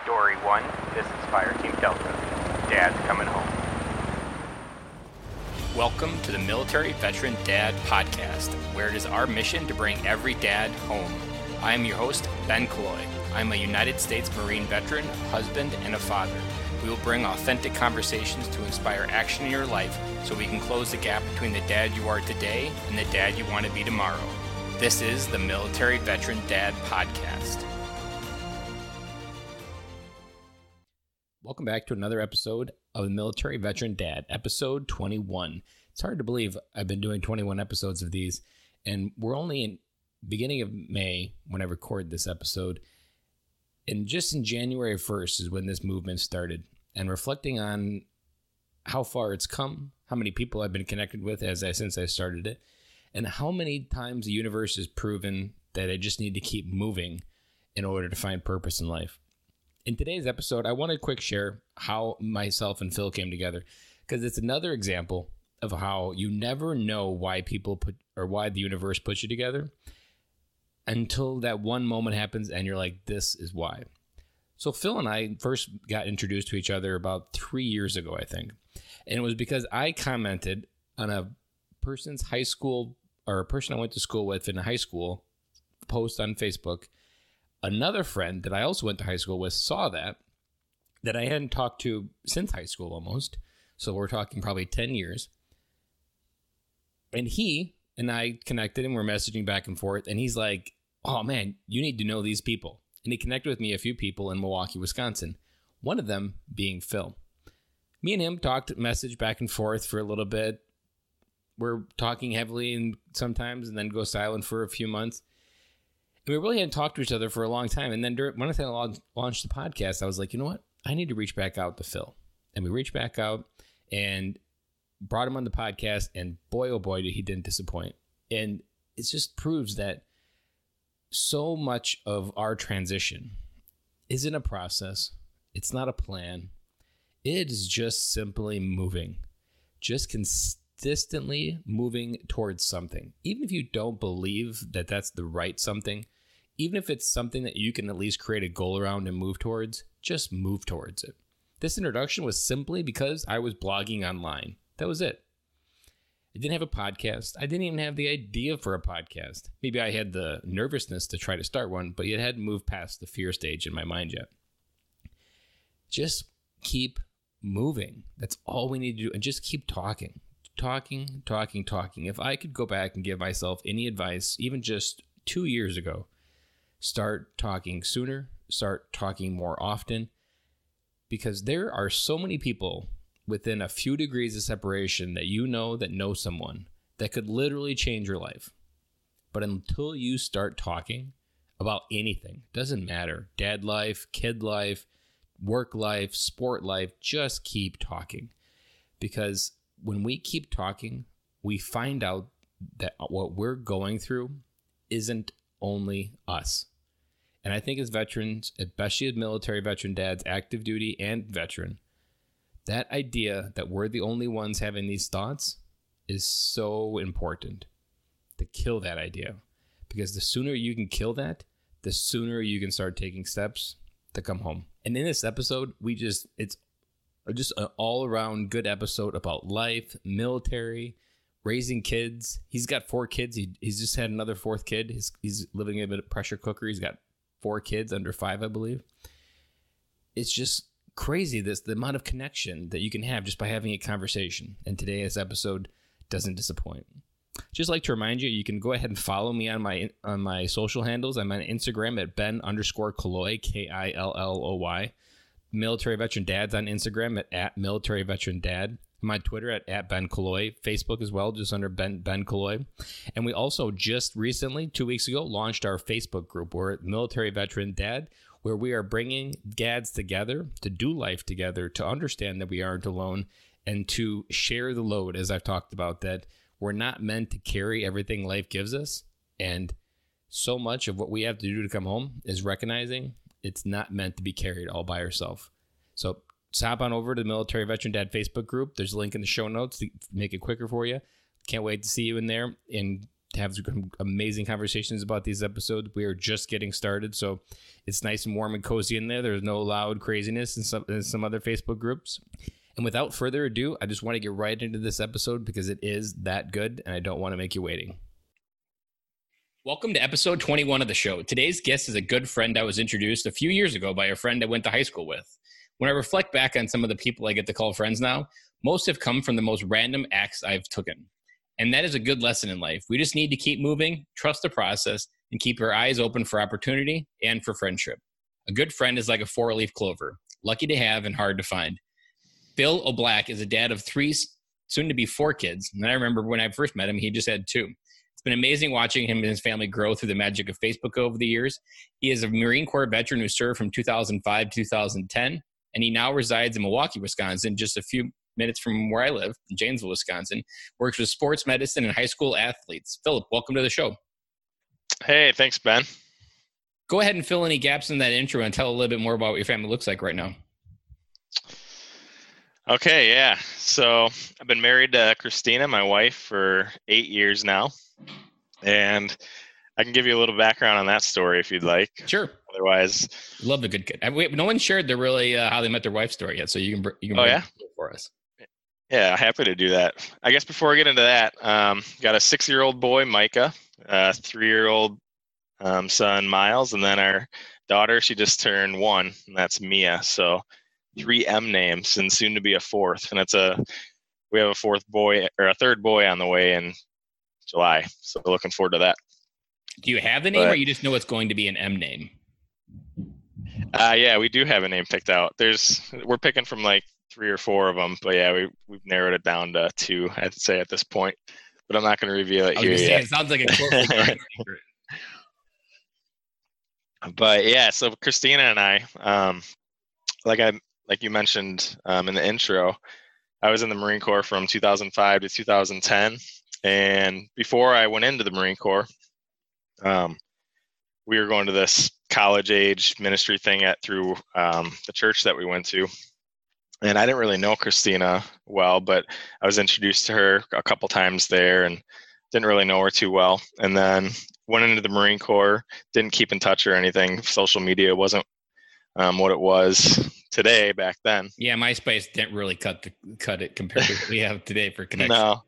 Story 1, this is Fireteam Delta. Dad's coming home. Welcome to the Military Veteran Dad Podcast, where it is our mission to bring every dad home. I am your host, Ben Colloy. I'm a United States Marine veteran, husband, and a father. We will bring authentic conversations to inspire action in your life so we can close the gap between the dad you are today and the dad you want to be tomorrow. This is the Military Veteran Dad Podcast. Welcome back to another episode of the Military Veteran Dad, episode 21. It's hard to believe I've been doing 21 episodes of these, and we're only in beginning of May when I record this episode. And just in January 1st is when this movement started. And reflecting on how far it's come, how many people I've been connected with since I started it, and how many times the universe has proven that I just need to keep moving in order to find purpose in life. In today's episode, I want to quick share how myself and Phil came together, because it's another example of how you never know why why the universe puts you together until that one moment happens and you're like, this is why. So Phil and I first got introduced to each other about 3 years ago, I think. And it was because I commented on a person's high school, or a person I went to school with in high school, post on Facebook. Another friend that I also went to high school with saw that I hadn't talked to since high school almost. So we're talking probably 10 years. And he and I connected and we're messaging back and forth. And he's like, oh man, you need to know these people. And he connected with me a few people in Milwaukee, Wisconsin. One of them being Phil. Me and him messaged back and forth for a little bit. We're talking heavily and sometimes and then go silent for a few months. And we really hadn't talked to each other for a long time. And then when I launched the podcast, I was like, you know what? I need to reach back out to Phil. And we reached back out and brought him on the podcast. And boy, oh boy, he didn't disappoint. And it just proves that so much of our transition isn't a process. It's not a plan. It is just simply moving. Just consistently moving towards something. Even if you don't believe that that's the right something, even if it's something that you can at least create a goal around and move towards, just move towards it. This introduction was simply because I was blogging online. That was it. I didn't have a podcast. I didn't even have the idea for a podcast. Maybe I had the nervousness to try to start one, but it hadn't moved past the fear stage in my mind yet. Just keep moving. That's all we need to do. And just keep talking. Talking. If I could go back and give myself any advice, even just 2 years ago, start talking sooner, start talking more often, because there are so many people within a few degrees of separation that know someone that could literally change your life. But until you start talking about anything, doesn't matter, dad life, kid life, work life, sport life, just keep talking. Because when we keep talking, we find out that what we're going through isn't only us. And I think as veterans, especially as military veteran dads, active duty and veteran, that idea that we're the only ones having these thoughts is so important to kill that idea. Because the sooner you can kill that, the sooner you can start taking steps to come home. And in this episode, it's just an all-around good episode about life, military, raising kids. He's got 4 kids. He's just had another 4th kid. He's living in a pressure cooker. He's got 4 kids under 5, I believe. It's just crazy, the amount of connection that you can have just by having a conversation. And today's episode doesn't disappoint. Just like to remind you, you can go ahead and follow me on my social handles. I'm on Instagram at Ben_Colloy, Killoy. Military Veteran Dad's on Instagram at Military Veteran Dad. I'm on Twitter at Ben Colloy. Facebook as well, just under Ben Colloy. And we also just recently, 2 weeks ago, launched our Facebook group. We're at Military Veteran Dad, where we are bringing dads together to do life together, to understand that we aren't alone, and to share the load, as I've talked about, that we're not meant to carry everything life gives us. And so much of what we have to do to come home is recognizing it's not meant to be carried all by yourself. So hop on over to the Military Veteran Dad Facebook group. There's a link in the show notes to make it quicker for you. Can't wait to see you in there. And have amazing conversations about these episodes. We are just getting started, so it's nice and warm and cozy in there. There's no loud craziness in some other Facebook groups. And without further ado, I just want to get right into this episode because it is that good, and I don't want to make you waiting. Welcome to episode 21 of the show. Today's guest is a good friend I was introduced a few years ago by a friend I went to high school with. When I reflect back on some of the people I get to call friends now, most have come from the most random acts I've taken. And that is a good lesson in life. We just need to keep moving, trust the process, and keep our eyes open for opportunity and for friendship. A good friend is like a four-leaf clover, lucky to have and hard to find. Phil Oblak is a dad of 3, soon to be 4 kids. And I remember when I first met him, he just had 2. It's been amazing watching him and his family grow through the magic of Facebook over the years. He is a Marine Corps veteran who served from 2005 to 2010, and he now resides in Milwaukee, Wisconsin, just a few minutes from where I live, in Janesville, Wisconsin, works with sports medicine and high school athletes. Philip, welcome to the show. Hey, thanks, Ben. Go ahead and fill any gaps in that intro and tell a little bit more about what your family looks like right now. Okay, yeah. So I've been married to Christina, my wife, for 8 years now. And I can give you a little background on that story if you'd like. Sure. Otherwise, love the good kid. No one shared the really how they met their wife story yet, so you can bring it for us. Yeah, happy to do that. I guess before I get into that, got a 6-year-old boy, Micah, 3-year-old son, Miles, and then our daughter, she just turned 1, and that's Mia. So 3 M names, and soon to be a 4th. And we have a 4th boy or a 3rd boy on the way in July. So looking forward to that. Do you have the name, or you just know it's going to be an M name? Yeah, we do have a name picked out. We're picking from like 3 or 4 of them, but yeah, we've narrowed it down to 2, I'd say at this point. But I'm not going to reveal it here yet. It sounds like a closely guarded secret. But yeah, so Christina and I, like you mentioned in the intro, I was in the Marine Corps from 2005 to 2010, and before I went into the Marine Corps, we were going to this college-age ministry thing through the church that we went to. And I didn't really know Christina well, but I was introduced to her a couple times there and didn't really know her too well. And then went into the Marine Corps, didn't keep in touch or anything. Social media wasn't what it was today back then. Yeah, MySpace didn't really cut it compared to what we have today for connection. No.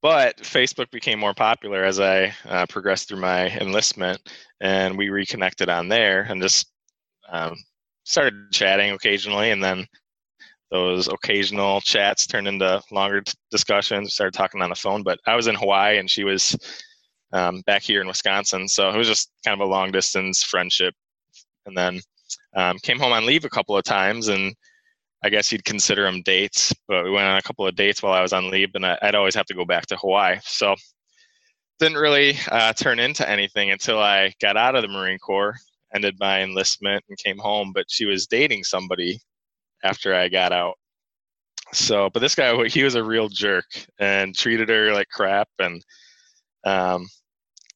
But Facebook became more popular as I progressed through my enlistment, and we reconnected on there and just started chatting occasionally, and then those occasional chats turned into longer discussions. We started talking on the phone, but I was in Hawaii and she was back here in Wisconsin, so it was just kind of a long distance friendship. And then came home on leave a couple of times, and I guess you'd consider them dates, but we went on a couple of dates while I was on leave, and I'd always have to go back to Hawaii. So didn't really turn into anything until I got out of the Marine Corps, ended my enlistment, and came home. But she was dating somebody after I got out. So, but this guy, he was a real jerk and treated her like crap. And I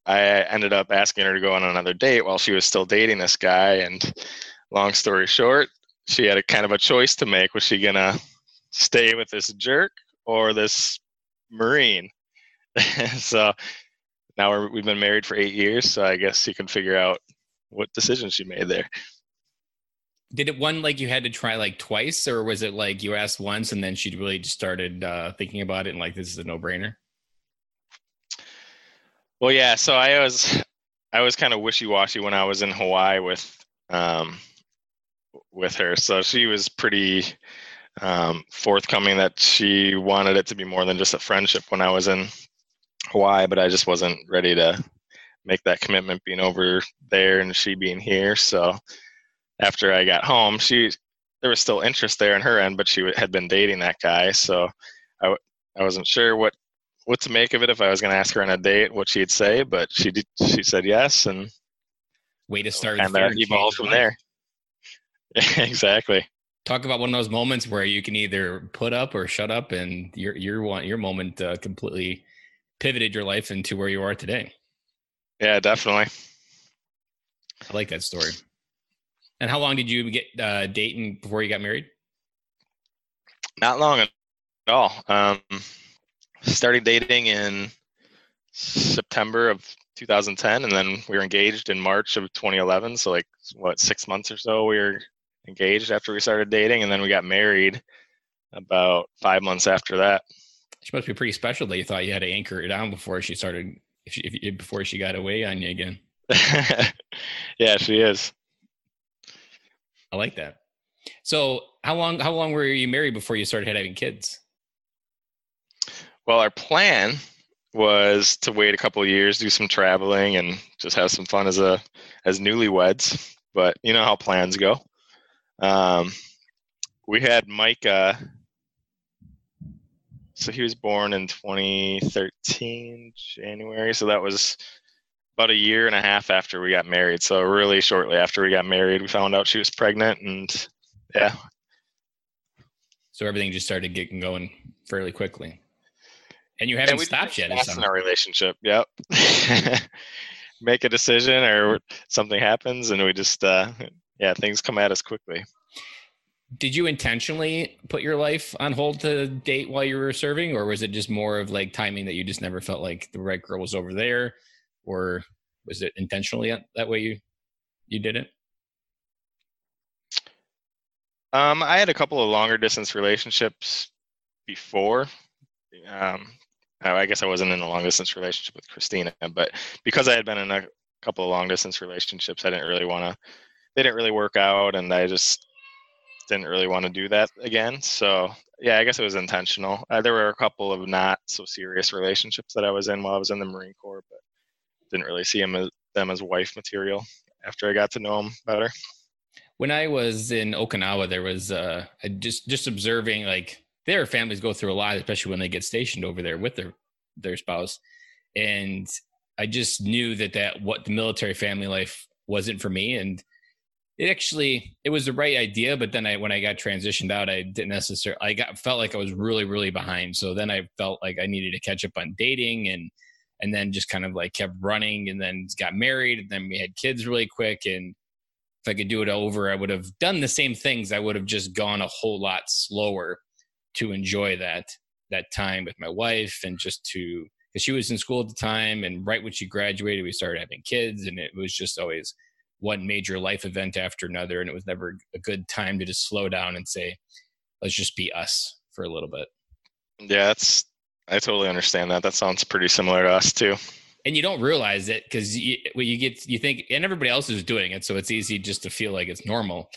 ended up asking her to go on another date while she was still dating this guy. And long story short, she had a kind of a choice to make. Was she gonna stay with this jerk or this Marine? So now we've been married for 8 years. So I guess you can figure out what decision she made there. Did it one like you had to try like twice, or was it like you asked once and then she really just started thinking about it and like this is a no-brainer? Well, yeah. So I was kind of wishy-washy when I was in Hawaii with her. So she was pretty forthcoming that she wanted it to be more than just a friendship when I was in Hawaii, but I just wasn't ready to make that commitment being over there and she being here. So after I got home, there was still interest there on her end, but she had been dating that guy. So I wasn't sure what to make of it. If I was going to ask her on a date, what she'd say, but she said yes. And way to start and evolved from there. Exactly. Talk about one of those moments where you can either put up or shut up, and your moment completely pivoted your life into where you are today. Yeah, definitely. I like that story. And how long did you get dating before you got married? Not long at all. Started dating in September of 2010, and then we were engaged in March of 2011. So like, what, 6 months or so we were engaged after we started dating, and then we got married about 5 months after that. She must be pretty special that you thought you had to anchor her down before she started, before she got away on you again. Yeah, she is. I like that. So how long were you married before you started having kids? Well, our plan was to wait a couple of years, do some traveling, and just have some fun as newlyweds. But you know how plans go. We had Micah. So he was born in 2013, January. So that was about a year and a half after we got married. So really shortly after we got married, we found out she was pregnant, and yeah. So everything just started getting going fairly quickly. And you haven't stopped yet. In our relationship. Yep. Make a decision or something happens, and we just, things come at us quickly. Did you intentionally put your life on hold to date while you were serving, or was it just more of like timing that you just never felt like the right girl was over there, or was it intentionally that way you did it? I had a couple of longer distance relationships before. I guess I wasn't in a long distance relationship with Christina, but because I had been in a couple of long distance relationships, they didn't really work out, and I just didn't really want to do that again. So yeah, I guess it was intentional. There were a couple of not so serious relationships that I was in while I was in the Marine Corps, but didn't really see them as wife material after I got to know them better. When I was in Okinawa, there was just observing, like, their families go through a lot, especially when they get stationed over there with their spouse. And I just knew that what the military family life wasn't for me. And it was the right idea. But then when I got transitioned out, I didn't necessarily, felt like I was really, really behind. So then I felt like I needed to catch up on dating, and then just kind of like kept running, and then got married, and then we had kids really quick. And if I could do it over, I would have done the same things. I would have just gone a whole lot slower to enjoy that time with my wife, and just because she was in school at the time, and right when she graduated, we started having kids, and it was just always one major life event after another. And it was never a good time to just slow down and say, let's just be us for a little bit. Yeah, I totally understand that. That sounds pretty similar to us too. And you don't realize it because you think, and everybody else is doing it, so it's easy just to feel like it's normal.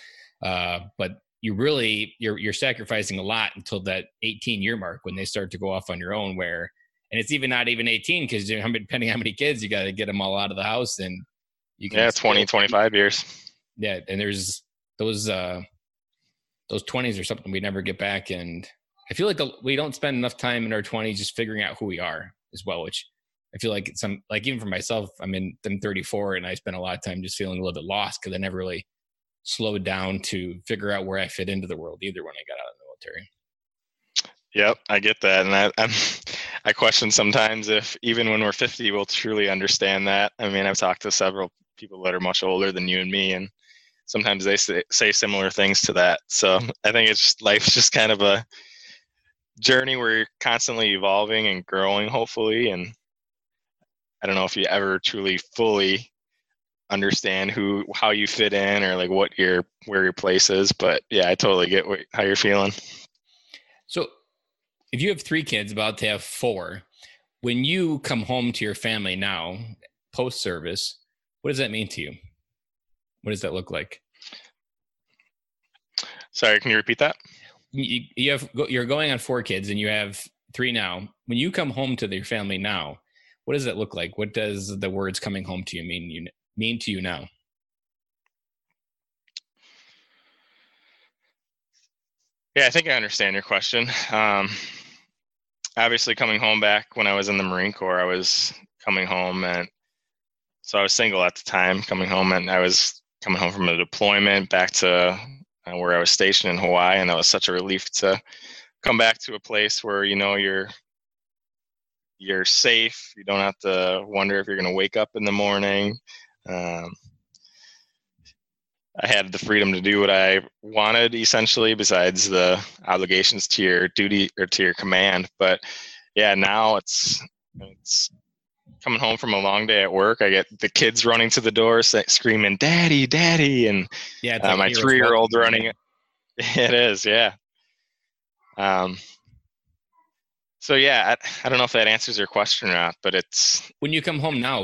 But you're sacrificing a lot until that 18-year mark, when they start to go off on your own. And it's not even 18, because depending on how many kids, you got to get them all out of the house, and you can 20, 25 years. Yeah, and there's those 20s or something we never get back, and I feel like we don't spend enough time in our 20s just figuring out who we are as well, which I feel like even for myself, I'm 34, and I spent a lot of time just feeling a little bit lost because I never really slowed down to figure out where I fit into the world either when I got out of the military. Yep, I get that. And I question sometimes if even when we're 50, we'll truly understand that. I've talked to several people that are much older than you and me, and sometimes they say similar things to that. So I think life's just kind of a journey where you're constantly evolving and growing, hopefully. And I don't know if you ever truly fully understand how you fit in, or like where your place is. But yeah, I totally get how you're feeling. So if you have 3 kids, about to have 4, when you come home to your family now, post-service, what does that mean to you? What does that look like? Sorry, can you repeat that? You're going on 4 kids, and you have 3 now. When you come home to your family now, what does that look like? What does the words coming home to you mean to you now? Yeah, I think I understand your question. Obviously, coming home back when I was in the Marine Corps, I was coming home, and so I was single at the time, coming home, and I was coming home from a deployment back to where I was stationed in Hawaii, and that was such a relief to come back to a place where you're safe. You don't have to wonder if you're going to wake up in the morning. I had the freedom to do what I wanted, essentially, besides the obligations to your duty or to your command. But yeah, now it's coming home from a long day at work, I get the kids running to the door screaming, "Daddy, Daddy," and Yeah, it's like my heroes 3-year-old welcome. running. It is, yeah. So yeah, I don't know if that answers your question or not, but it's when you come home now,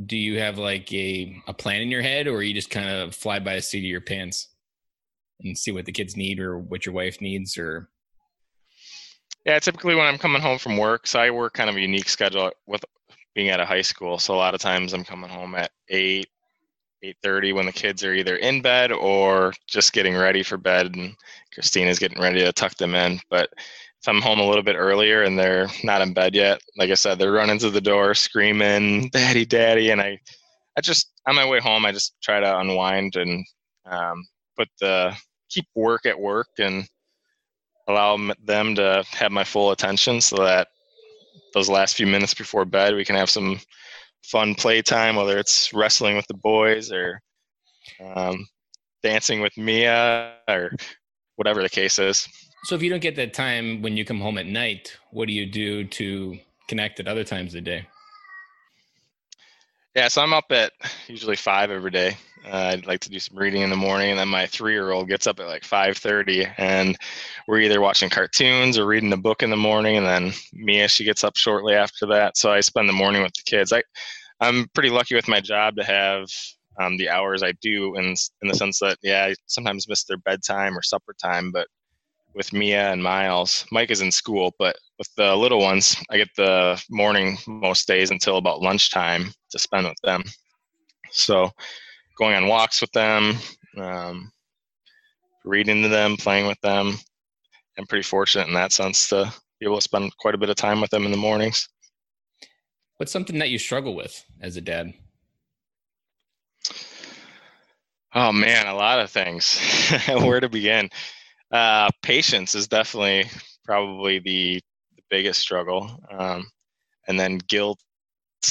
do you have like a plan in your head, or you just kind of fly by the seat of your pants and see what the kids need or what your wife needs? Or yeah, typically when I'm coming home from work, so I work kind of a unique schedule with being at a high school. So a lot of times I'm coming home at 8:30 when the kids are either in bed or just getting ready for bed, and Christina's getting ready to tuck them in. But if I'm home a little bit earlier and they're not in bed yet, like I said, they're running to the door screaming, "Daddy, Daddy," and I just on my way home, I just try to unwind and um, keep work at work and allow them to have my full attention, so that those last few minutes before bed we can have some fun playtime, whether it's wrestling with the boys or um, dancing with Mia or whatever the case is. so if you don't get that time when you come home at night, what do you do to connect at other times of the day? Yeah, so I'm up at usually 5 every day. I'd like to do some reading in the morning, and then my 3-year-old gets up at like 5:30, and we're either watching cartoons or reading a book in the morning, and then Mia, she gets up shortly after that. So I spend the morning with the kids. I'm pretty lucky with my job to have the hours I do, in the sense that, yeah, I sometimes miss their bedtime or supper time, but with Mia and Miles, Mike is in school, but with the little ones, I get the morning most days until about lunchtime to spend with them. So going on walks with them, um, reading to them, playing with them. I'm pretty fortunate in that sense to be able to spend quite a bit of time with them in the mornings. What's something that you struggle with as a dad? Oh man, a lot of things. Where to begin? Patience is definitely probably the biggest struggle. And then guilt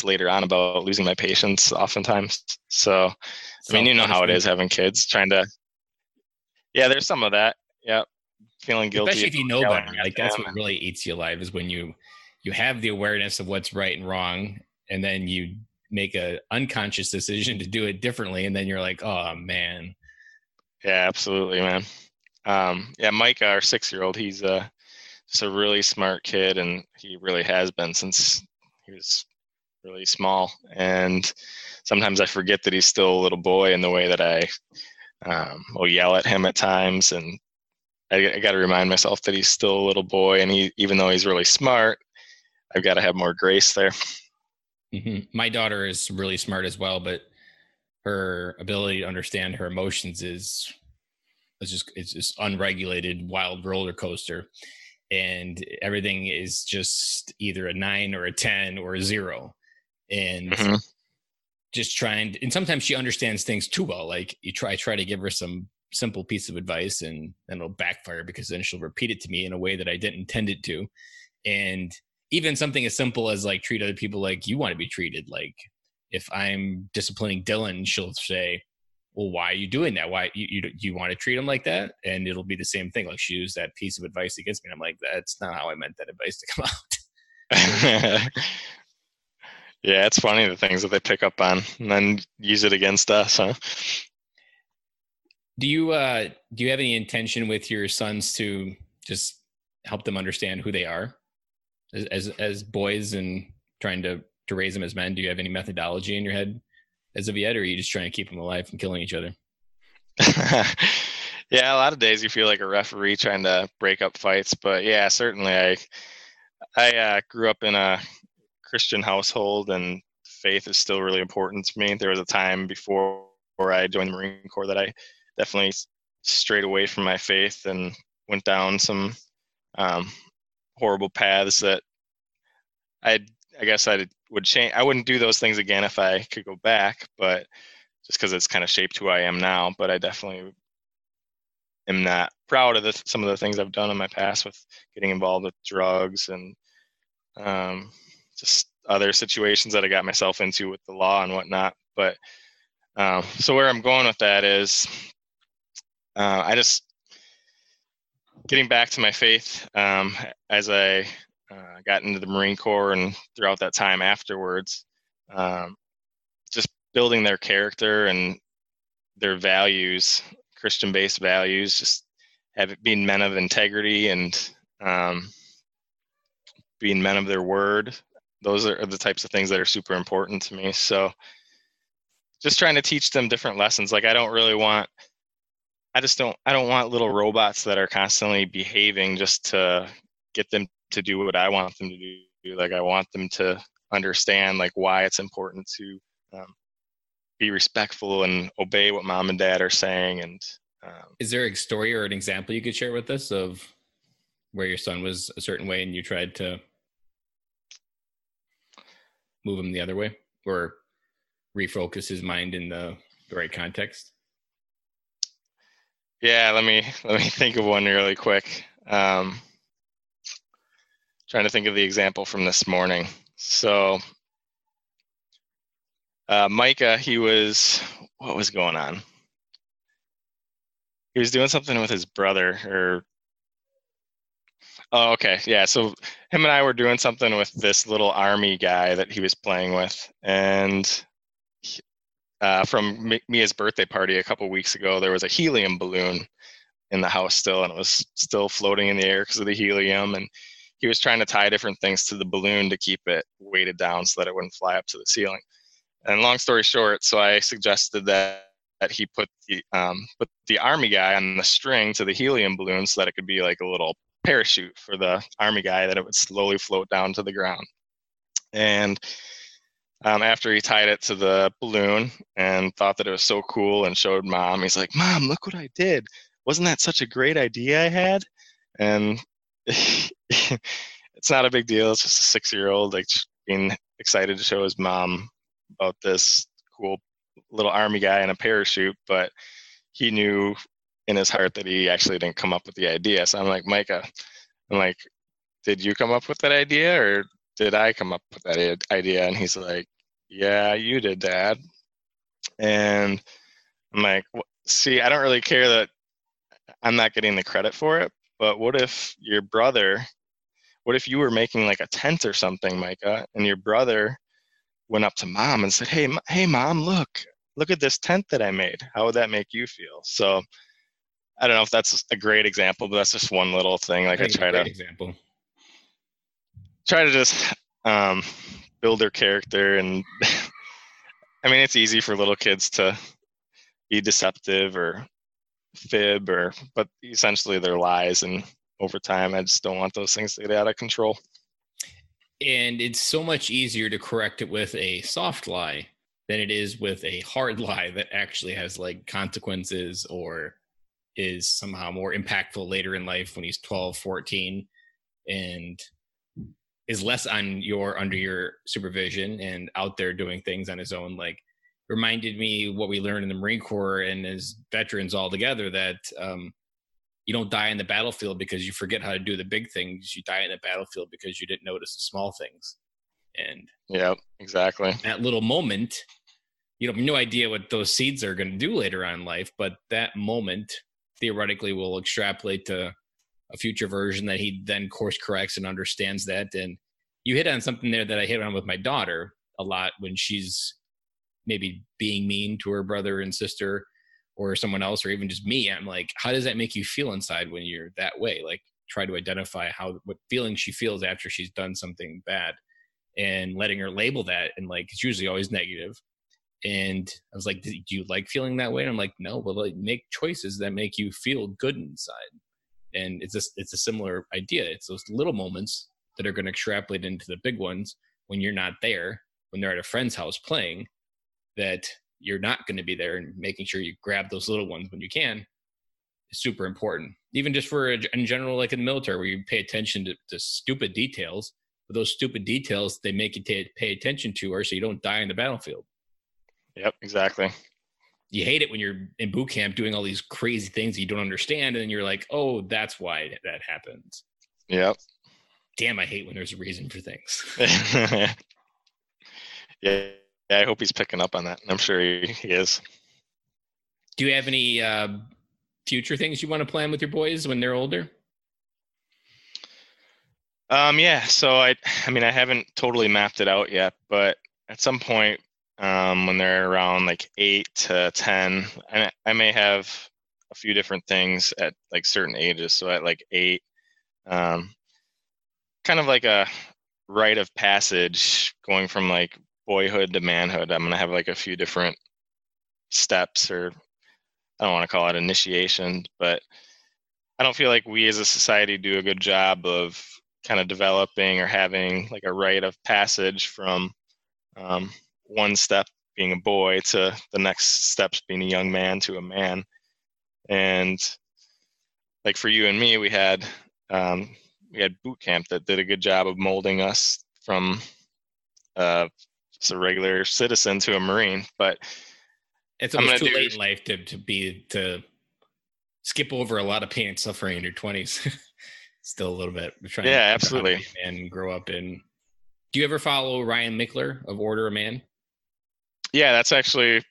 later on about losing my patience oftentimes. So, I mean, you know how it is having kids, trying to, yeah, there's some of that. Yeah. Feeling guilty. Especially if you know Yelling better. Like at that's them. what really eats you alive, is when you have the awareness of what's right and wrong, and then you make a unconscious decision to do it differently, and then you're like, oh man. Yeah, absolutely, man. Yeah, Mike, our 6-year-old, he's just a really smart kid, and he really has been since he was really small. And sometimes I forget that he's still a little boy in the way that I will yell at him at times, and I got to remind myself that he's still a little boy, and even though he's really smart, I've got to have more grace there. Mm-hmm. My daughter is really smart as well, but her ability to understand her emotions is it's just unregulated wild roller coaster, and everything is just either a 9 or a 10 or a 0, and Mm-hmm. just trying and sometimes she understands things too well. Like I try to give her some simple piece of advice, and then it'll backfire because then she'll repeat it to me in a way that I didn't intend it to. And even something as simple as like treat other people like you want to be treated. Like if I'm disciplining Dylan, she'll say, well, why are you doing that? Why you want to treat him like that? And it'll be the same thing. Like she used that piece of advice against me. And I'm like, that's not how I meant that advice to come out. Yeah, it's funny the things that they pick up on and then use it against us, huh? Do you have any intention with your sons to just help them understand who they are as boys, and trying to raise them as men? Do you have any methodology in your head as of yet, or are you just trying to keep them alive from killing each other? Yeah, a lot of days you feel like a referee trying to break up fights, but yeah, certainly I grew up in a Christian household, and faith is still really important to me. There was a time before I joined the Marine Corps that I definitely strayed away from my faith and went down some um, horrible paths that I I guess I would change. I wouldn't do those things again if I could go back, but just because it's kind of shaped who I am now. But I definitely am not proud of some of the things I've done in my past with getting involved with drugs and um, just other situations that I got myself into with the law and whatnot. But so where I'm going with that is I just getting back to my faith as I got into the Marine Corps and throughout that time afterwards, just building their character and their values, Christian-based values, just being men of integrity and being men of their word. Those are the types of things that are super important to me. So just trying to teach them different lessons. Like I don't want little robots that are constantly behaving just to get them to do what I want them to do. Like I want them to understand like why it's important to be respectful and obey what mom and dad are saying. And is there a story or an example you could share with us of where your son was a certain way and you tried to move him the other way or refocus his mind in the right context? Yeah, let me think of one really quick. Trying to think of the example from this morning. So Micah, what was going on? He was doing something with his brother oh, okay. Yeah. So him and I were doing something with this little army guy that he was playing with. And from Mia's birthday party a couple weeks ago, there was a helium balloon in the house still, and it was still floating in the air because of the helium. And he was trying to tie different things to the balloon to keep it weighted down so that it wouldn't fly up to the ceiling. And long story short, so I suggested that he put the army guy on the string to the helium balloon so that it could be like a little parachute for the army guy, that it would slowly float down to the ground. And after he tied it to the balloon and thought that it was so cool and showed mom, he's like, "Mom, look what I did. Wasn't that such a great idea I had?" And it's not a big deal. It's just a 6-year-old like being excited to show his mom about this cool little army guy in a parachute, but he knew in his heart that he actually didn't come up with the idea. So I'm like, Micah, did you come up with that idea or did I come up with that idea? And he's like, "Yeah, you did, Dad." And I'm like, see, I don't really care that I'm not getting the credit for it, but what if you were making like a tent or something, Micah, and your brother went up to mom and said, hey mom, look at this tent that I made. How would that make you feel? So I don't know if that's a great example, but that's just one little thing. Like I try to example. Try to just build their character. And I mean, it's easy for little kids to be deceptive or fib, but essentially they're lies. And over time, I just don't want those things to get out of control. And it's so much easier to correct it with a soft lie than it is with a hard lie that actually has like consequences or is somehow more impactful later in life when he's 12, 14, and is less under your supervision and out there doing things on his own. Like, reminded me what we learned in the Marine Corps and as veterans all together, that you don't die in the battlefield because you forget how to do the big things. You die in the battlefield because you didn't notice the small things. And yeah, exactly. That little moment, you have no idea what those seeds are going to do later on in life, but that moment theoretically will extrapolate to a future version that he then course corrects and understands that. And you hit on something there that I hit on with my daughter a lot when she's maybe being mean to her brother and sister or someone else, or even just me. I'm like, how does that make you feel inside when you're that way? Like, try to identify what feeling she feels after she's done something bad and letting her label that. And like, it's usually always negative. And I was like, do you like feeling that way? And I'm like, no, but like, make choices that make you feel good inside. And it's a similar idea. It's those little moments that are going to extrapolate into the big ones when you're not there, when they're at a friend's house playing, that you're not going to be there, and making sure you grab those little ones when you can is super important. Even just for in general, like in the military, where you pay attention to stupid details, but those stupid details they make you pay attention to are so you don't die in the battlefield. Yep, exactly. You hate it when you're in boot camp doing all these crazy things that you don't understand, and then you're like, oh, that's why that happens. Yep. Damn, I hate when there's a reason for things. Yeah, I hope he's picking up on that. I'm sure he is. Do you have any future things you want to plan with your boys when they're older? Yeah, so I mean, I haven't totally mapped it out yet, but at some point, when they're around like 8 to 10, I may have a few different things at like certain ages. So at like 8, um, kind of like a rite of passage going from like boyhood to manhood. I'm gonna have like a few different steps, or I don't want to call it initiation, but I don't feel like we as a society do a good job of kind of developing or having like a rite of passage from um, one step being a boy to the next steps being a young man to a man. And like for you and me, um, we had boot camp that did a good job of molding us from uh, just a regular citizen to a Marine. But It's I'm almost gonna too do late in life to skip over a lot of pain and suffering in your 20s. Still a little bit. We're trying to yeah, figure out how to absolutely. be a man and grow up in. Do you ever follow Ryan Mickler of Order of Man? Yeah, that's actually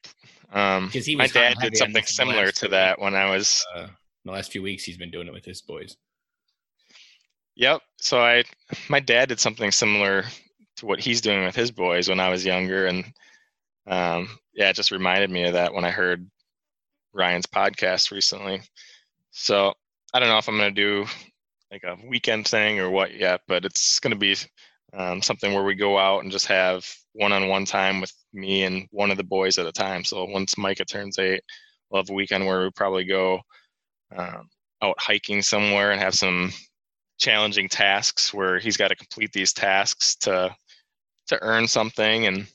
Because he my was hot dad and did heavy on something this in the similar last to few weeks. that when I was. In the last few weeks, he's been doing it with his boys. Yep. So my dad did something similar to what he's doing with his boys when I was younger, and yeah, it just reminded me of that when I heard Ryan's podcast recently. So I don't know if I'm gonna do like a weekend thing or what yet, but it's gonna be something where we go out and just have one-on-one time with me and one of the boys at a time. So once Micah turns 8, we'll have a weekend where we probably go um, out hiking somewhere and have some challenging tasks where he's got to complete these tasks to earn something, and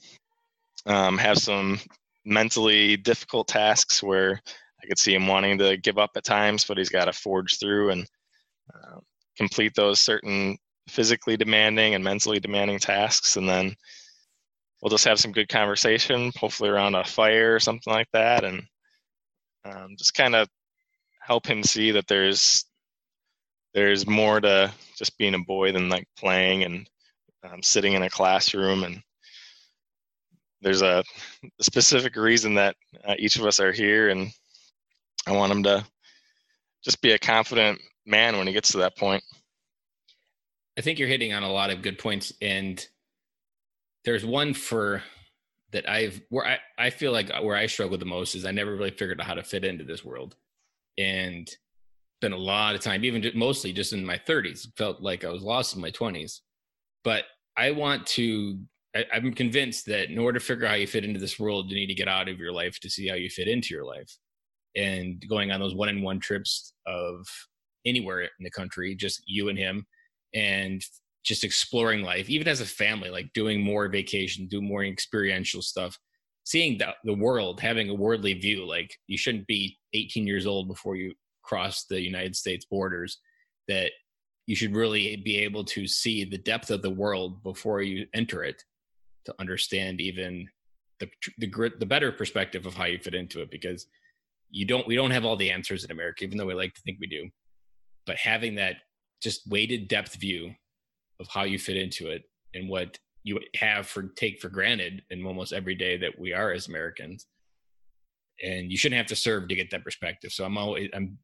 have some mentally difficult tasks where I could see him wanting to give up at times, but he's got to forge through and uh, complete those certain physically demanding and mentally demanding tasks. And then we'll just have some good conversation, hopefully around a fire or something like that, and just kind of help him see that there's more to just being a boy than like playing and sitting in a classroom. And there's a specific reason that each of us are here, and I want him to just be a confident man when he gets to that point. I think you're hitting on a lot of good points, and there's one for that I feel like where I struggle the most is I never really figured out how to fit into this world, and spent a lot of time, even mostly just in my 30s, felt like I was lost in my 20s. But I want to. I'm convinced that in order to figure out how you fit into this world, you need to get out of your life to see how you fit into your life. And going on those one-on-one trips of anywhere in the country, just you and him, and just exploring life, even as a family, like doing more vacation, do more experiential stuff, seeing the world, having a worldly view. Like you shouldn't be 18 years old before you cross the United States borders, that you should really be able to see the depth of the world before you enter it, to understand even the better perspective of how you fit into it. Because we don't have all the answers in America, even though we like to think we do. But having that just weighted depth view of how you fit into it and what you take for granted in almost every day that we are as Americans. And you shouldn't have to serve to get that perspective. So I'm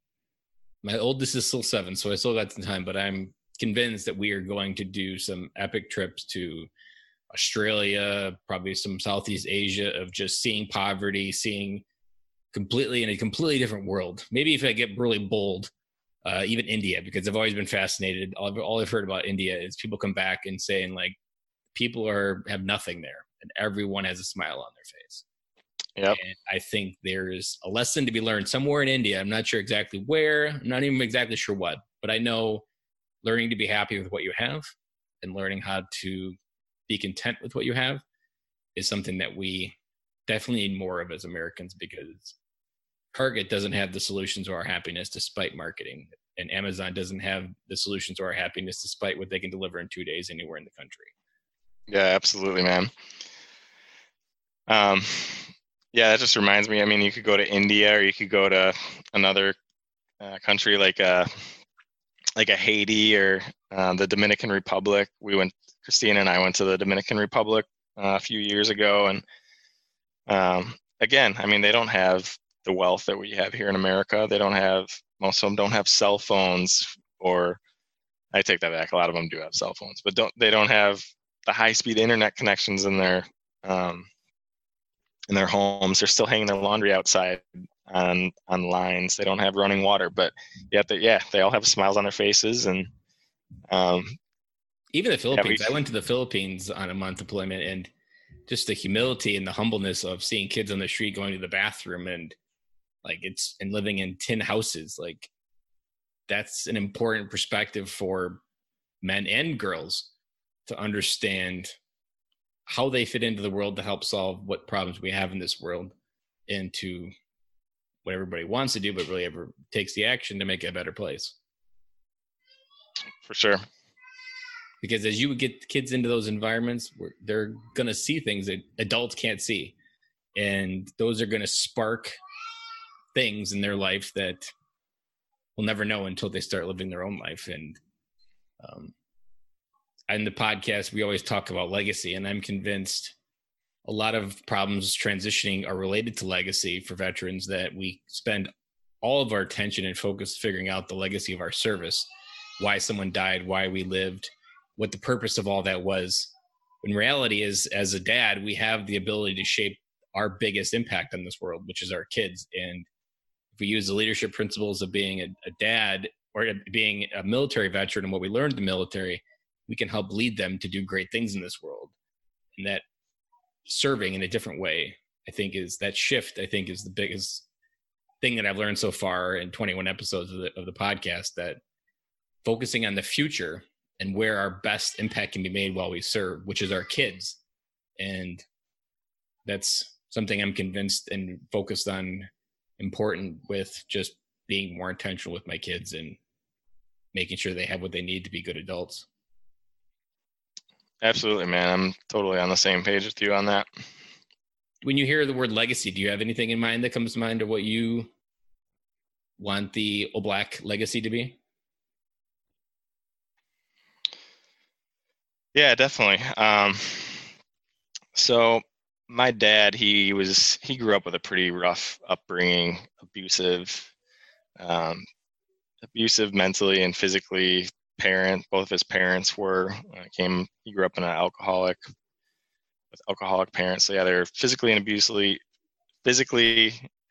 my oldest is still 7, so I still got some time, but I'm convinced that we are going to do some epic trips to Australia, probably some Southeast Asia, of just seeing poverty, seeing completely in a completely different world. Maybe if I get really bold, even India, because I've always been fascinated. All I've heard about India is people come back and saying like people have nothing there, and everyone has a smile on their face. Yep. And I think there's a lesson to be learned somewhere in India. I'm not sure exactly where. I'm not even exactly sure what, but I know learning to be happy with what you have and learning how to be content with what you have is something that we definitely need more of as Americans, because Target doesn't have the solution to our happiness despite marketing, and Amazon doesn't have the solution to our happiness despite what they can deliver in 2 days anywhere in the country. Yeah, absolutely, man. Um, yeah, that just reminds me. I mean, you could go to India, or you could go to another country like a Haiti or the Dominican Republic. Christina and I went to the Dominican Republic a few years ago, and again, I mean, they don't have the wealth that we have here in America. Most of them don't have cell phones or I take that back. A lot of them do have cell phones, but they don't have the high-speed internet connections in their homes. They're still hanging their laundry outside on lines. They don't have running water, but yet they all have smiles on their faces. And even the Philippines. I went to the Philippines on a month deployment, and just the humility and the humbleness of seeing kids on the street going to the bathroom and living in tin houses. Like, that's an important perspective for men and girls to understand how they fit into the world to help solve what problems we have in this world, and to what everybody wants to do, but really ever takes the action to make it a better place. For sure. Because as you get kids into those environments, they're going to see things that adults can't see. And those are going to spark things in their life that we'll never know until they start living their own life. And in the podcast, we always talk about legacy, and I'm convinced a lot of problems transitioning are related to legacy for veterans, that we spend all of our attention and focus figuring out the legacy of our service, why someone died, why we lived, what the purpose of all that was. In reality is, as a dad, we have the ability to shape our biggest impact on this world, which is our kids. And if we use the leadership principles of being a dad or being a military veteran and what we learned in the military, we can help lead them to do great things in this world. And that serving in a different way, I think is the biggest thing that I've learned so far in 21 episodes of the podcast, that focusing on the future and where our best impact can be made while we serve, which is our kids. And that's something I'm convinced and focused on, important with just being more intentional with my kids and making sure they have what they need to be good adults. Absolutely, man. I'm totally on the same page with you on that. When you hear the word legacy, do you have anything in mind that comes to mind of what you want the Oblak legacy to be? Yeah, definitely. So my dad, he grew up with a pretty rough upbringing, abusive mentally and physically. Both of his parents he grew up in with alcoholic parents. So yeah, they're physically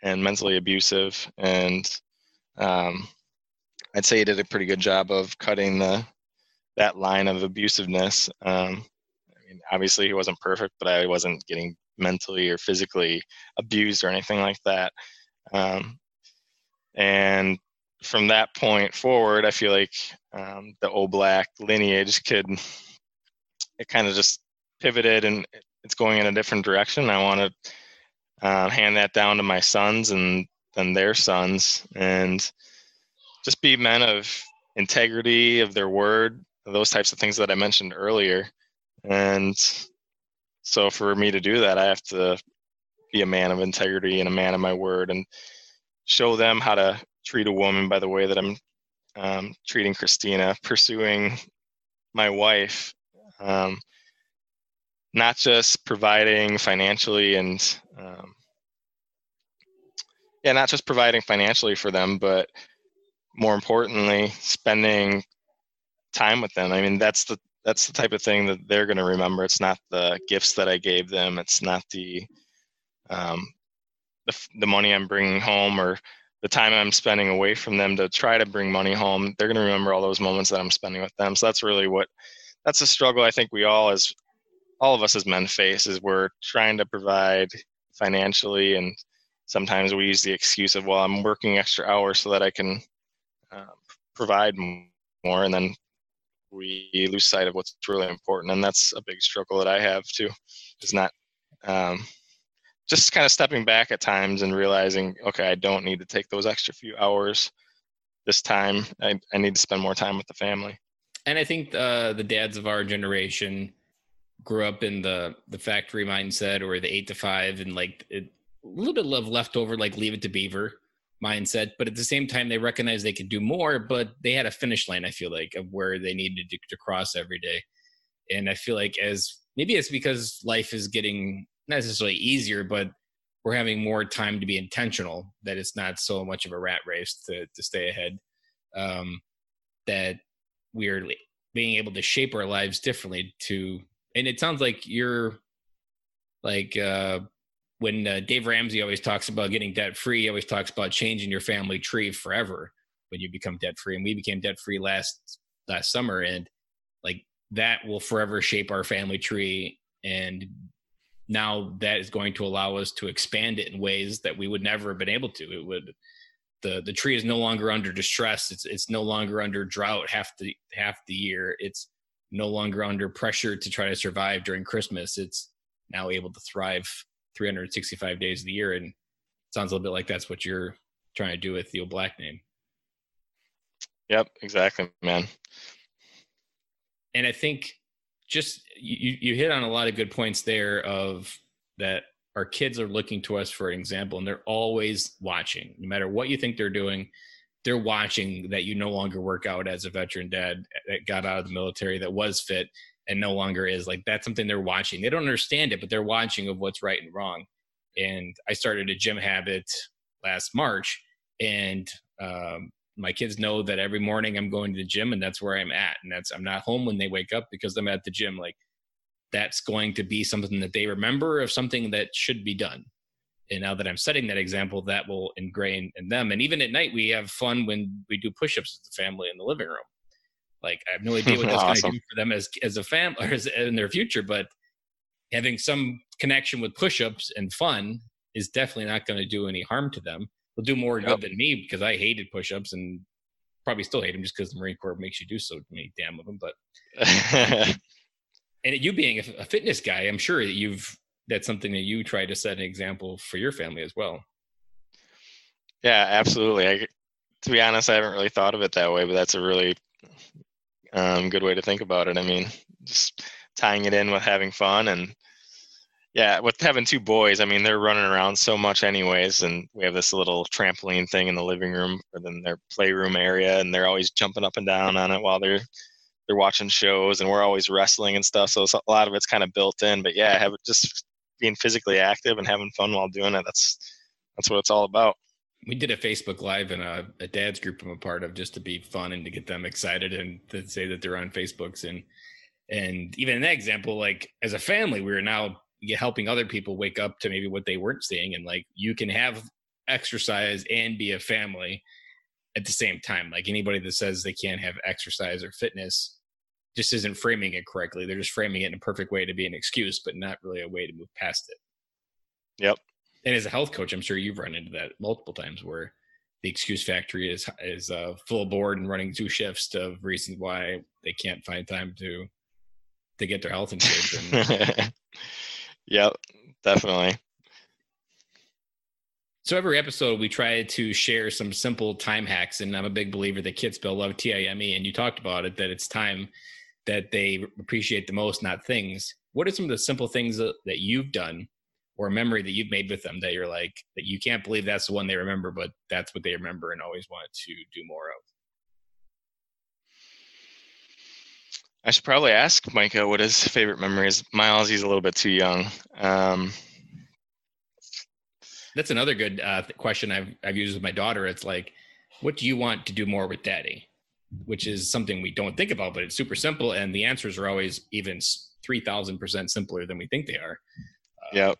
and mentally abusive. And I'd say he did a pretty good job of cutting that line of abusiveness. Obviously he wasn't perfect, but I wasn't getting mentally or physically abused or anything like that. And from that point forward, I feel like the Oblak lineage it kind of just pivoted, and it's going in a different direction. I want to hand that down to my sons and then their sons, and just be men of integrity, of their word, those types of things that I mentioned earlier. And so for me to do that, I have to be a man of integrity and a man of my word, and show them how to treat a woman by the way that I'm treating Christina, pursuing my wife, not just providing financially not just providing financially for them, but more importantly, spending time with them. I mean, that's the type of thing that they're going to remember. It's not the gifts that I gave them. It's not the money I'm bringing home or the time I'm spending away from them to try to bring money home. They're going to remember all those moments that I'm spending with them. So that's really that's a struggle I think all of us as men face, is we're trying to provide financially, and sometimes we use the excuse of, well, I'm working extra hours so that I can provide more, and then we lose sight of what's really important. And that's a big struggle that I have too, is not just kind of stepping back at times and realizing, okay, I don't need to take those extra few hours this time. I need to spend more time with the family. And I think the dads of our generation grew up in the factory mindset, or the 8 to 5, and a little bit of leftover, like leave it to Beaver mindset. But at the same time, they recognized they could do more, but they had a finish line, I feel like, of where they needed to cross every day. And I feel like maybe it's because life is getting not necessarily easier, but we're having more time to be intentional, that it's not so much of a rat race to stay ahead. That we're being able to shape our lives differently and it sounds like you're like, when Dave Ramsey always talks about getting debt free, he always talks about changing your family tree forever when you become debt free. And we became debt free last summer, and like that will forever shape our family tree. And now that is going to allow us to expand it in ways that we would never have been able to. It would, the tree is no longer under distress. It's no longer under drought half the year. It's no longer under pressure to try to survive during Christmas. It's now able to thrive 365 days of the year. And it sounds a little bit like that's what you're trying to do with the Oblak name. Yep, exactly, man. And I think just you hit on a lot of good points there of that our kids are looking to us for an example, and they're always watching. No matter what you think they're doing, they're watching that you no longer work out as a veteran dad that got out of the military, that was fit and no longer is. Like, that's something they're watching. They don't understand it, but they're watching of what's right and wrong. And I started a gym habit last March, and my kids know that every morning I'm going to the gym, and that's where I'm at. And I'm not home when they wake up because I'm at the gym. Like, that's going to be something that they remember of something that should be done. And now that I'm setting that example, that will ingrain in them. And even at night, we have fun when we do push-ups as a family in the living room. Like, I have no idea what that's Awesome. going to do for them as a family or in their future, but having some connection with push-ups and fun is definitely not going to do any harm to them. It'll do more good than me, because I hated push-ups and probably still hate them just because the Marine Corps makes you do so many damn of them. But and you being a fitness guy, I'm sure that that's something that you try to set an example for your family as well. Yeah, absolutely. To be honest, I haven't really thought of it that way, but that's a really good way to think about it. I mean, just tying it in with having fun. And yeah, with having two boys, I mean, they're running around so much anyways, and we have this little trampoline thing in the living room or in their playroom area, and they're always jumping up and down on it while they're watching shows, and we're always wrestling and stuff. So a lot of it's kind of built in. But yeah, just being physically active and having fun while doing it, that's what it's all about. We did a Facebook Live in a dad's group I'm a part of, just to be fun and to get them excited and to say that they're on Facebooks. And even in that example, like, as a family, we're now helping other people wake up to maybe what they weren't seeing. And like, you can have exercise and be a family at the same time. Like, anybody that says they can't have exercise or fitness just isn't framing it correctly. They're just framing it in a perfect way to be an excuse, but not really a way to move past it. Yep. And as a health coach, I'm sure you've run into that multiple times, where the excuse factory is full board and running 2 shifts of reasons why they can't find time to get their health in shape. Yep, definitely. So every episode, we try to share some simple time hacks, and I'm a big believer that kids spell love TIME, and you talked about it, that it's time that they appreciate the most, not things. What are some of the simple things that you've done, or a memory that you've made with them that you're like, that you can't believe that's the one they remember, but that's what they remember and always want to do more of? I should probably ask Micah what his favorite memory is. Miles, he's a little bit too young. That's another good question I've used with my daughter. It's like, what do you want to do more with daddy? Which is something we don't think about, but it's super simple. And the answers are always even 3,000% simpler than we think they are. Yep.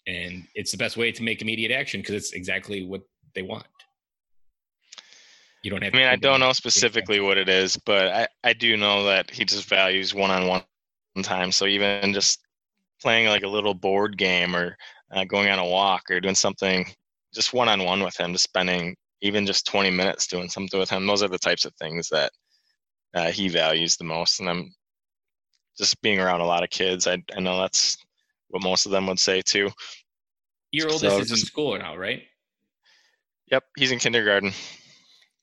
And it's the best way to make immediate action, because it's exactly what they want. You don't have. I don't know specifically what it is, but I do know that he just values one-on-one time. So even just playing like a little board game, or going on a walk, or doing something just one-on-one with him, just spending even just 20 minutes doing something with him. Those are the types of things that he values the most. And I'm just being around a lot of kids. I know that's what most of them would say too. Your oldest is in school now, right? Yep. He's in kindergarten.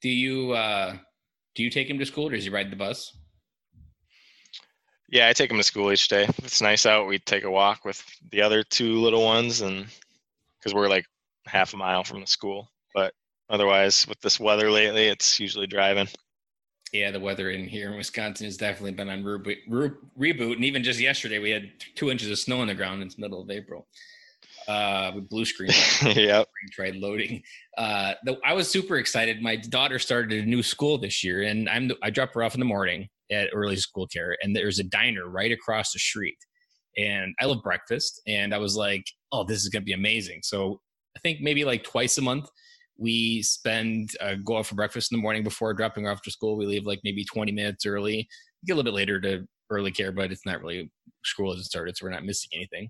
Do you take him to school, or does he ride the bus? Yeah, I take him to school each day. If it's nice out, we take a walk with the other 2 little ones, and because we're like half a mile from the school. But otherwise, with this weather lately, it's usually driving. Yeah, the weather in here in Wisconsin has definitely been on reboot. And even just yesterday, we had 2 inches of snow on the ground. It's middle of April. with blue screen. Yep. Tried loading. I was super excited. My daughter started a new school this year, and I drop her off in the morning at early school care, and there's a diner right across the street. And I love breakfast, and I was like, "Oh, this is gonna be amazing." So I think maybe like twice a month we go out for breakfast in the morning before dropping her off to school. We leave like maybe 20 minutes early, get a little bit later to early care, but it's not really, school hasn't started, so we're not missing anything.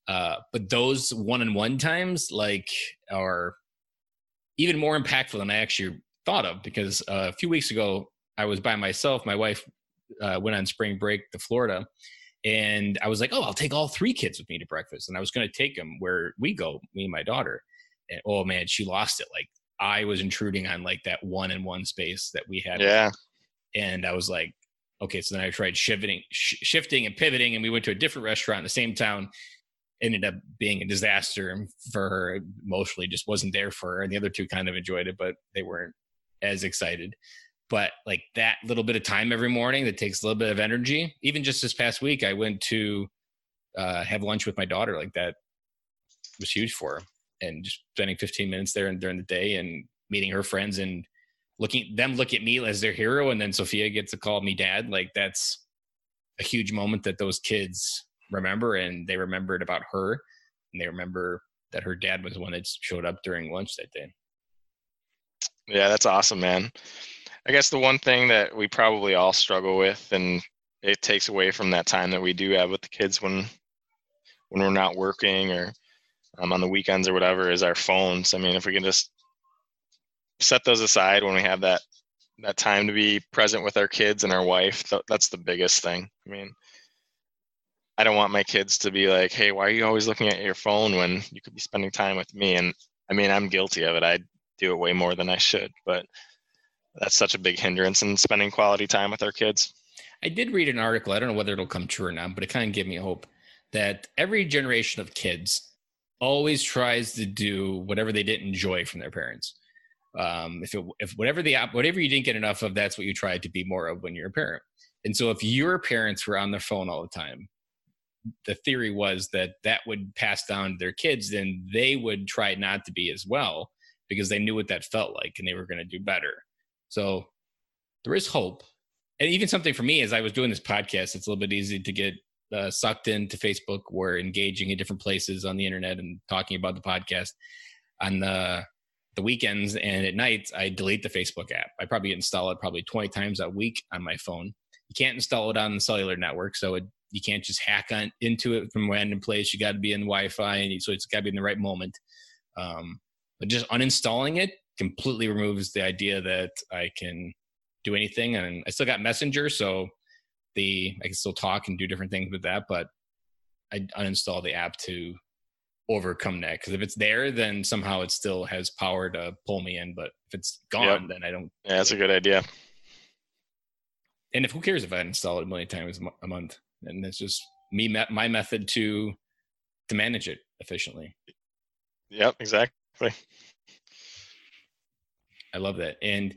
But those one-on-one times like are even more impactful than I actually thought of, because a few weeks ago I was by myself. My wife went on spring break to Florida, and I was like, "Oh, I'll take all 3 kids with me to breakfast," and I was going to take them where we go, me and my daughter. And oh man, she lost it. Like I was intruding on like that one-on-one space that we had. Yeah. And I was like, okay. So then I tried shifting and pivoting, and we went to a different restaurant in the same town. Ended up being a disaster for her. Emotionally just wasn't there for her. And the other 2 kind of enjoyed it, but they weren't as excited. But like that little bit of time every morning that takes a little bit of energy. Even just this past week, I went to have lunch with my daughter. Like that was huge for her. And just spending 15 minutes there and during the day and meeting her friends and look at me as their hero. And then Sophia gets to call me dad. Like that's a huge moment that those kids remember, and they remembered about her, and they remember that her dad was the one that showed up during lunch that day. Yeah, that's awesome, man. I guess the one thing that we probably all struggle with, and it takes away from that time that we do have with the kids when we're not working or on the weekends or whatever, is our phones. I mean, if we can just set those aside when we have that time to be present with our kids and our wife, that's the biggest thing. I mean, I don't want my kids to be like, "Hey, why are you always looking at your phone when you could be spending time with me?" And I mean, I'm guilty of it. I do it way more than I should, but that's such a big hindrance in spending quality time with our kids. I did read an article. I don't know whether it'll come true or not, but it kind of gave me hope that every generation of kids always tries to do whatever they didn't enjoy from their parents. If whatever you didn't get enough of, that's what you tried to be more of when you're a parent. And so if your parents were on their phone all the time, the theory was that would pass down to their kids, then they would try not to be as well, because they knew what that felt like and they were going to do better. So there is hope. And even something for me, as I was doing this podcast, it's a little bit easy to get sucked into Facebook. We're engaging in different places on the internet and talking about the podcast on the weekends, and at night I delete the Facebook app. I probably install it 20 times a week on my phone. You can't install it on the cellular network, so you can't just hack into it from a random place. You got to be in Wi-Fi, and so it's got to be in the right moment. But just uninstalling it completely removes the idea that I can do anything. And I still got Messenger, so I can still talk and do different things with that, but I uninstall the app to overcome that, because if it's there, then somehow it still has power to pull me in. But if it's gone, then I don't. Yeah, that's a good idea. And who cares if I install it a million times a month? And it's just my method to manage it efficiently. Yep, exactly. I love that. And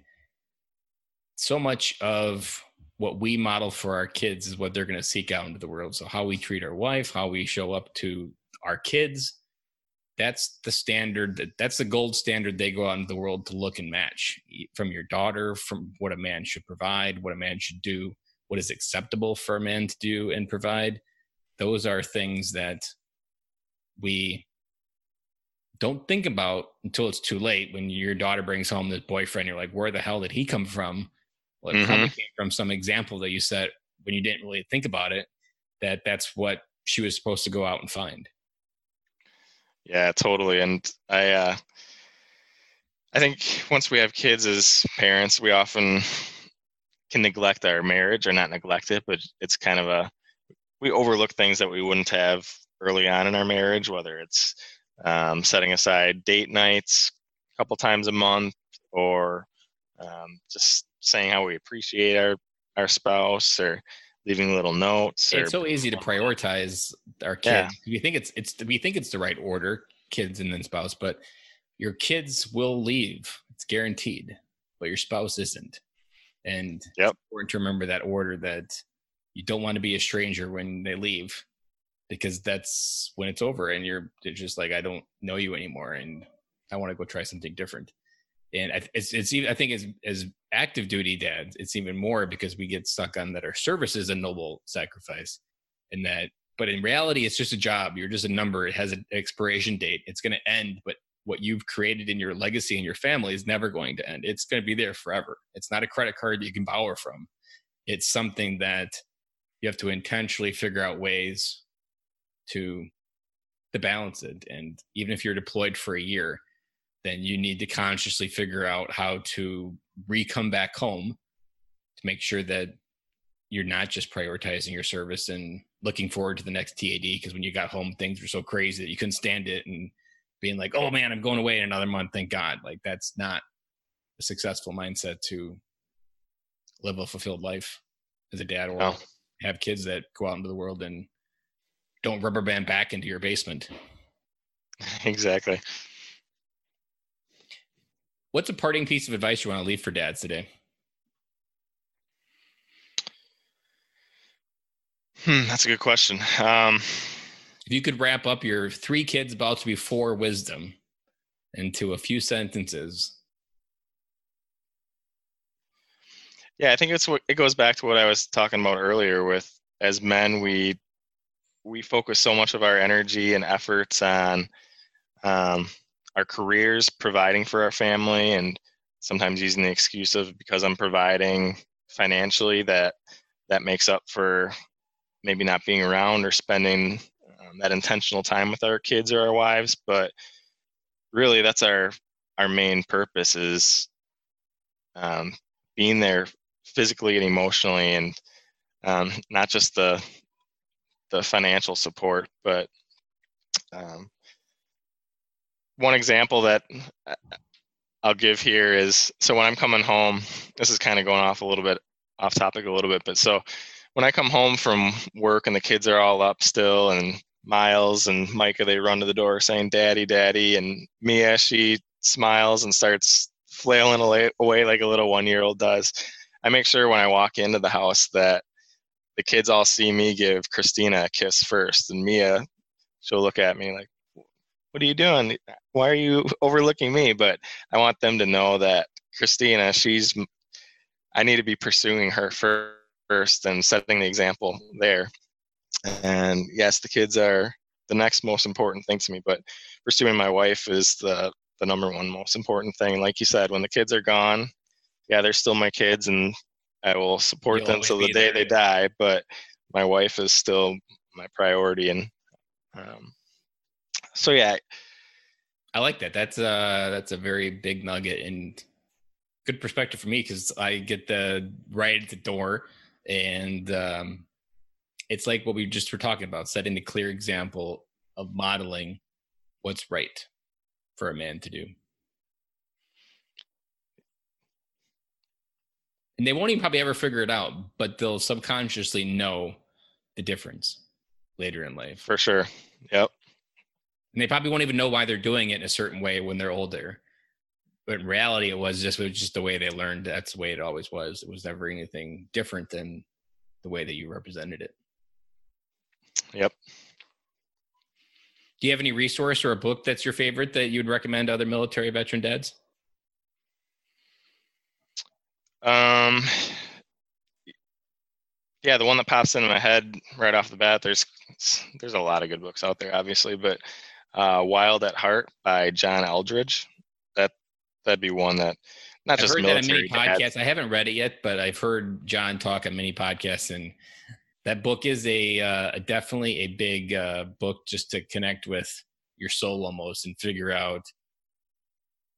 so much of what we model for our kids is what they're going to seek out into the world. So how we treat our wife, how we show up to our kids, that's the standard. That's the gold standard they go out into the world to look and match, from your daughter, from what a man should provide, what a man should do, what is acceptable for a man to do and provide. Those are things that we don't think about until it's too late. When your daughter brings home this boyfriend, you're like, where the hell did he come from? Well, it probably came from some example that you set when you didn't really think about it, that's what she was supposed to go out and find. Yeah, totally. And I think once we have kids as parents, we often can neglect our marriage, or not neglect it, but it's kind of we overlook things that we wouldn't have early on in our marriage, whether it's setting aside date nights a couple times a month, or just saying how we appreciate our spouse, or leaving little notes. It's so easy to prioritize our kids. Yeah. We think it's the right order, kids and then spouse, but your kids will leave. It's guaranteed, but your spouse isn't. And it's important to remember that order, that you don't want to be a stranger when they leave. because that's when it's over and you're just like, I don't know you anymore and I want to go try something different. And it's even, I think as active duty dads, it's even more because we get stuck on that our service is a noble sacrifice, and that, but in reality, it's just a job. You're just a number. It has an expiration date. It's going to end, but what you've created in your legacy and your family is never going to end. It's going to be there forever. It's not a credit card that you can borrow from. It's something that you have to intentionally figure out ways to balance it. And even if you're deployed for a year, then you need to consciously figure out how to come back home to make sure that you're not just prioritizing your service and looking forward to the next TAD, because when you got home, things were so crazy that you couldn't stand it, and being like, oh man, I'm going away in another month, thank God. Like, that's not a successful mindset to live a fulfilled life as a dad, or have kids that go out into the world and don't rubber band back into your basement. Exactly. What's a parting piece of advice you want to leave for dads today? That's a good question. If you could wrap up your 3 kids about to be 4 wisdom into a few sentences. Yeah, I think it goes back to what I was talking about earlier with, as men, we focus so much of our energy and efforts on our careers, providing for our family, and sometimes using the excuse of, because I'm providing financially, that makes up for maybe not being around or spending that intentional time with our kids or our wives. But really, that's our main purpose, is being there physically and emotionally, and not just the financial support. But one example that I'll give here is, so when I'm coming home, this is kind of going off topic a little bit, but so when I come home from work and the kids are all up still, and Miles and Micah, they run to the door saying, "Daddy, Daddy," and Mia, she smiles and starts flailing away like a little 1-year-old does. I make sure when I walk into the house that the kids all see me give Christina a kiss first, and Mia, she'll look at me like, "What are you doing? Why are you overlooking me?" But I want them to know that Christina, I need to be pursuing her first and setting the example there. And yes, the kids are the next most important thing to me, but pursuing my wife is the number one most important thing. Like you said, when the kids are gone, yeah, they're still my kids, and I will support them till the day they die, but my wife is still my priority. And so yeah, I like that. That's a very big nugget and good perspective for me, because I get the right at the door, and it's like what we just were talking about, setting the clear example of modeling what's right for a man to do. And they won't even probably ever figure it out, but they'll subconsciously know the difference later in life. For sure. Yep. And they probably won't even know why they're doing it in a certain way when they're older. But in reality, it was just the way they learned. That's the way it always was. It was never anything different than the way that you represented it. Yep. Do you have any resource or a book that's your favorite that you'd recommend to other military veteran dads? Yeah, the one that pops into my head right off the bat, there's a lot of good books out there, obviously, but Wild at Heart by John Eldredge. That'd be one that, not just military. I've heard that on many podcasts. I haven't read it yet, but I've heard John talk on many podcasts, and that book is definitely a big book just to connect with your soul almost, and figure out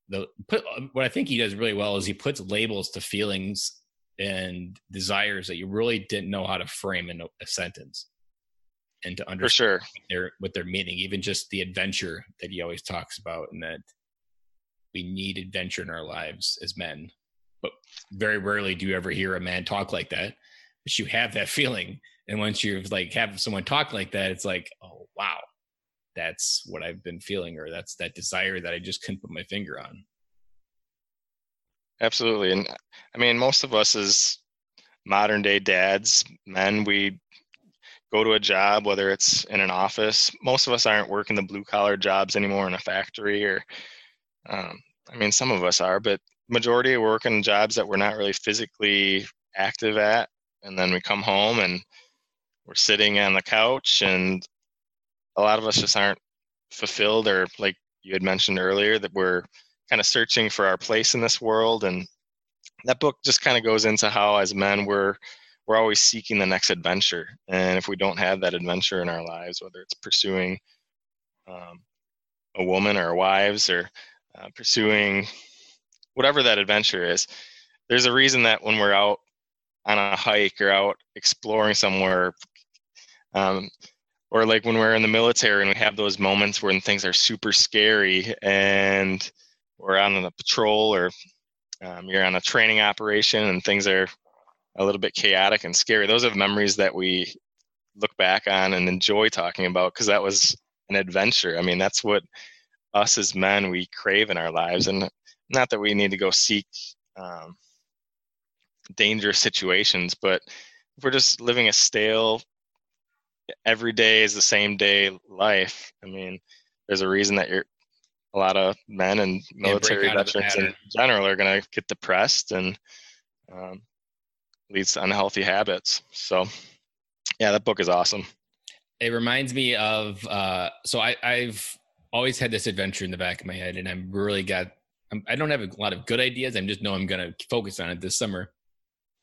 what I think he does really well is he puts labels to feelings and desires that you really didn't know how to frame in a sentence, and to understand what they're meaning. Even just the adventure that he always talks about, and that we need adventure in our lives as men, but very rarely do you ever hear a man talk like that. But you have that feeling, and once you have someone talk like that, it's like, oh wow, that's what I've been feeling, or that's that desire that I just couldn't put my finger on. Absolutely. And I mean, most of us as modern day dads, men, we go to a job, whether it's in an office. Most of us aren't working the blue collar jobs anymore in a factory, or some of us are, but majority are working jobs that we're not really physically active at. And then we come home and we're sitting on the couch, and a lot of us just aren't fulfilled, or like you had mentioned earlier, that we're kind of searching for our place in this world. And that book just kind of goes into how, as men, we're always seeking the next adventure. And if we don't have that adventure in our lives, whether it's pursuing a woman or our wives, or pursuing whatever that adventure is, there's a reason that when we're out on a hike or out exploring somewhere, or like when we're in the military and we have those moments when things are super scary and we're on a patrol, or you're on a training operation and things are a little bit chaotic and scary. Those are memories that we look back on and enjoy talking about, because that was an adventure. I mean, that's what us as men, we crave in our lives. And not that we need to go seek dangerous situations, but if we're just living a stale, every day is the same day life, I mean, there's a reason that a lot of men and military veterans in general are going to get depressed, and leads to unhealthy habits. So yeah, that book is awesome. It reminds me of, so I've always had this adventure in the back of my head, and I don't have a lot of good ideas. I just know I'm going to focus on it this summer.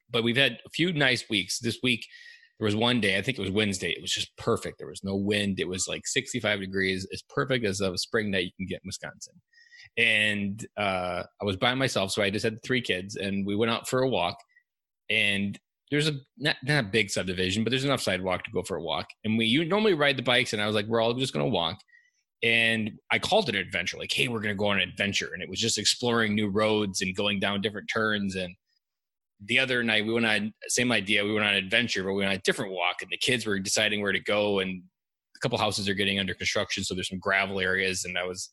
But we've had a few nice weeks. This week, there was one day, I think it was Wednesday. It was just perfect. There was no wind. It was like 65 degrees. As perfect as a spring night you can get in Wisconsin. And I was by myself, so I just had 3 kids, and we went out for a walk. And there's not a big subdivision, but there's enough sidewalk to go for a walk. And you normally ride the bikes, and I was like, we're all just going to walk. And I called it an adventure, like, hey, we're going to go on an adventure. And it was just exploring new roads and going down different turns. And the other night we went on, same idea. We went on an adventure, but we went on a different walk, and the kids were deciding where to go. And a couple houses are getting under construction, so there's some gravel areas. And I was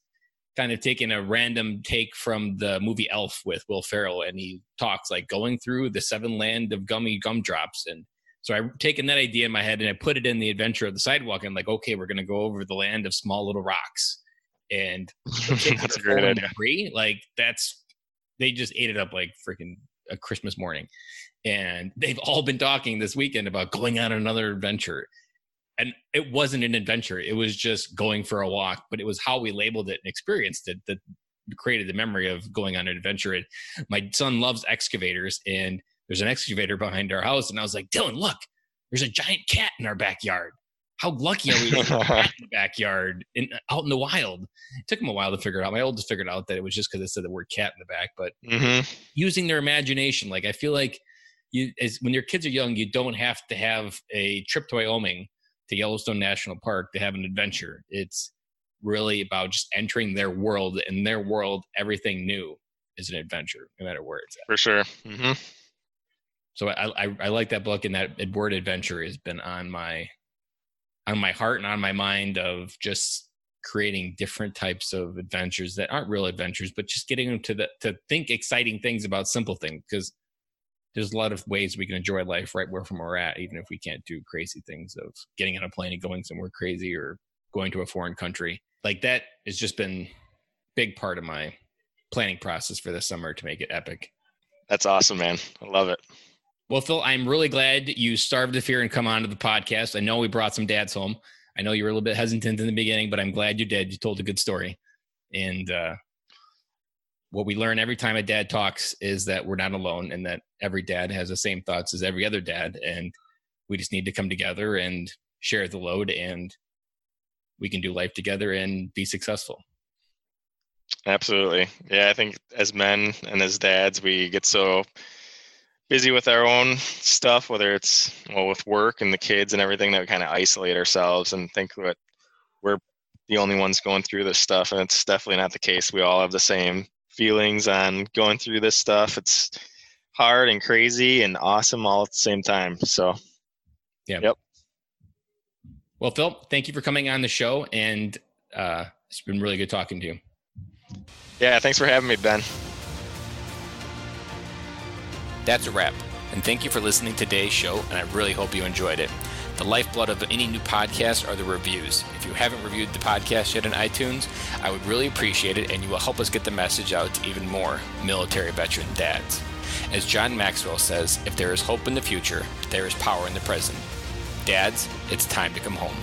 kind of taking a random take from the movie Elf with Will Ferrell, and he talks like going through the 7 land of gumdrops. And so I've taken that idea in my head and I put it in the adventure of the sidewalk. And like, okay, we're going to go over the land of small little rocks. And that's a great idea. They just ate it up like freaking a Christmas morning. And they've all been talking this weekend about going on another adventure. And it wasn't an adventure. It was just going for a walk, but it was how we labeled it and experienced it that created the memory of going on an adventure. And my son loves excavators, and there's an excavator behind our house. And I was like, Dylan, look, there's a giant cat in our backyard. How lucky are we to have a cat in the backyard out in the wild? It took him a while to figure it out. My oldest figured out that it was just because it said the word cat in the back, but using their imagination. Like, I feel like when your kids are young, you don't have to have a trip to Wyoming to Yellowstone National Park to have an adventure. It's really about just entering their world. In their world, everything new is an adventure, no matter where it's at. For sure. So I like that book, and that word adventure has been on my heart and on my mind, of just creating different types of adventures that aren't real adventures, but just getting them to think exciting things about simple things, because there's a lot of ways we can enjoy life right where we're at, even if we can't do crazy things of getting on a plane and going somewhere crazy or going to a foreign country. Like, that has just been a big part of my planning process for this summer to make it epic. That's awesome, man. I love it. Well, Phil, I'm really glad you starved the fear and come onto the podcast. I know we brought some dads home. I know you were a little bit hesitant in the beginning, but I'm glad you did. You told a good story. And what we learn every time a dad talks is that we're not alone, and that every dad has the same thoughts as every other dad. And we just need to come together and share the load, and we can do life together and be successful. Absolutely. Yeah, I think as men and as dads, we get so busy with our own stuff, whether it's with work and the kids and everything, that we kind of isolate ourselves and think that we're the only ones going through this stuff. And it's definitely not the case. We all have the same feelings on going through this stuff. It's hard and crazy and awesome all at the same time. So, yeah. Yep. Well, Phil, thank you for coming on the show, and it's been really good talking to you. Yeah, thanks for having me, Ben. That's a wrap, and thank you for listening to today's show, and I really hope you enjoyed it. The lifeblood of any new podcast are the reviews. If you haven't reviewed the podcast yet on iTunes, I would really appreciate it, and you will help us get the message out to even more military veteran dads. As John Maxwell says, if there is hope in the future, there is power in the present. Dads, it's time to come home.